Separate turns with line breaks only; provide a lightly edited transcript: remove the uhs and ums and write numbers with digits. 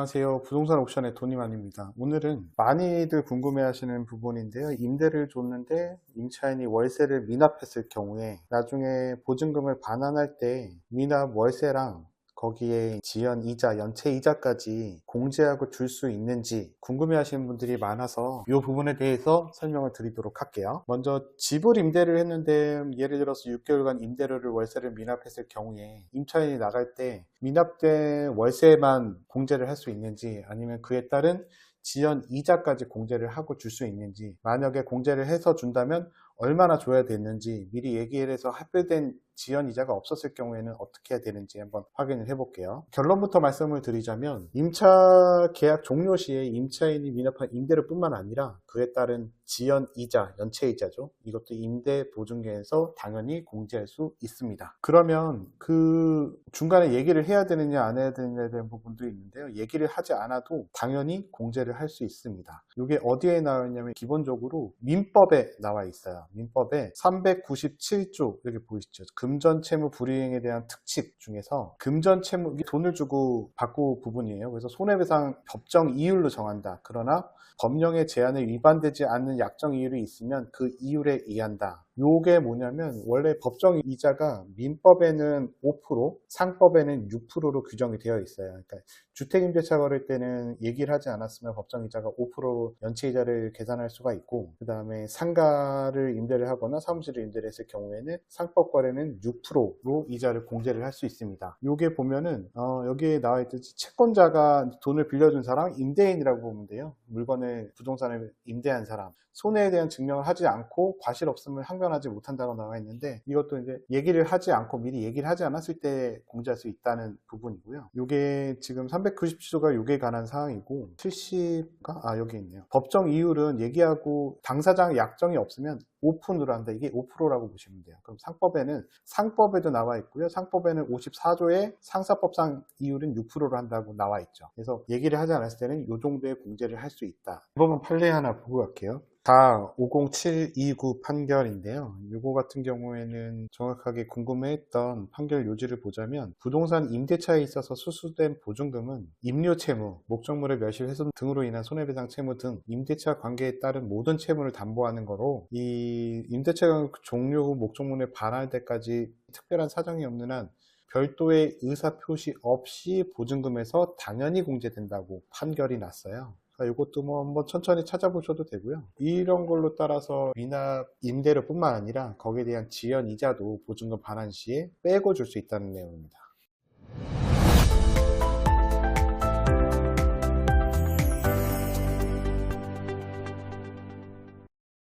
안녕하세요. 부동산 옵션의 도니만입니다. 오늘은 많이들 궁금해하시는 부분인데요. 임대를 줬는데 임차인이 월세를 미납했을 경우에 나중에 보증금을 반환할 때 미납 월세랑 거기에 지연 이자, 연체 이자까지 공제하고 줄 수 있는지 궁금해하시는 분들이 많아서 이 부분에 대해서 설명을 드리도록 할게요. 먼저 집을 임대를 했는데 예를 들어서 6개월간 임대료를 월세를 미납했을 경우에 임차인이 나갈 때 미납된 월세만 공제를 할 수 있는지 아니면 그에 따른 지연 이자까지 공제를 하고 줄 수 있는지, 만약에 공제를 해서 준다면 얼마나 줘야 되는지 미리 얘기를 해서 합의된 지연 이자가 없었을 경우에는 어떻게 해야 되는지 한번 확인을 해 볼게요. 결론부터 말씀을 드리자면 임차 계약 종료 시에 임차인이 미납한 임대료뿐만 아니라 그에 따른 지연 이자, 연체 이자죠. 이것도 임대 보증계에서 당연히 공제할 수 있습니다. 그러면 그 중간에 얘기를 해야 되느냐 안 해야 되느냐에 대한 부분도 있는데요. 얘기를 하지 않아도 당연히 공제를 할 수 있습니다. 이게 어디에 나와 있냐면 기본적으로 민법에 나와 있어요. 민법에 397조 여기 보이시죠? 금전채무 불이행에 대한 특칙 중에서 금전채무, 돈을 주고 받고 부분이에요. 그래서 손해배상 법정 이율로 정한다. 그러나 법령의 제한에 위반되지 않는 약정 이율이 있으면 그 이율에 의한다. 요게 뭐냐면 원래 법정 이자가 민법에는 5%, 상법에는 6%로 규정이 되어 있어요. 그러니까 주택임대차 거래할 때는 얘기를 하지 않았으면 법정 이자가 5% 연체 이자를 계산할 수가 있고, 그 다음에 상가를 임대를 하거나 사무실을 임대를 했을 경우에는 상법 거래는 6%로 이자를 공제를 할 수 있습니다. 요게 보면은 여기에 나와 있듯이 채권자가 돈을 빌려준 사람, 임대인이라고 보면 돼요. 물건을 부동산을 임대한 사람, 손해에 대한 증명을 하지 않고 과실 없음을 항변하지 못한다고 나와 있는데, 이것도 이제 얘기를 하지 않고 미리 얘기를 하지 않았을 때 공제할 수 있다는 부분이고요. 이게 지금 397조가 요게 관한 사항이고, 70가 여기 있네요. 법정 이율은 얘기하고 당사자의 약정이 없으면 오픈으로 한다. 이게 5%라고 보시면 돼요. 그럼 상법에도 나와 있고요. 상법에는 54조의 상사법상 이율은 6%로 한다고 나와 있죠. 그래서 얘기를 하지 않았을 때는 이 정도의 공제를 할 수 있다. 이번 판례 하나 보고 갈게요. 4-50729 판결인데요. 이거 같은 경우에는 정확하게 궁금해했던 판결 요지를 보자면, 부동산 임대차에 있어서 수수된 보증금은 임료 채무, 목적물의 멸실 훼손 등으로 인한 손해배상 채무 등 임대차 관계에 따른 모든 채무를 담보하는 거로, 이 임대차 종료 후 목적물에 반할 때까지 특별한 사정이 없는 한 별도의 의사표시 없이 보증금에서 당연히 공제된다고 판결이 났어요. 이것도 한번 천천히 찾아보셔도 되고요. 이런 걸로 따라서 미납 임대료뿐만 아니라 거기에 대한 지연 이자도 보증금 반환 시에 빼고 줄 수 있다는 내용입니다.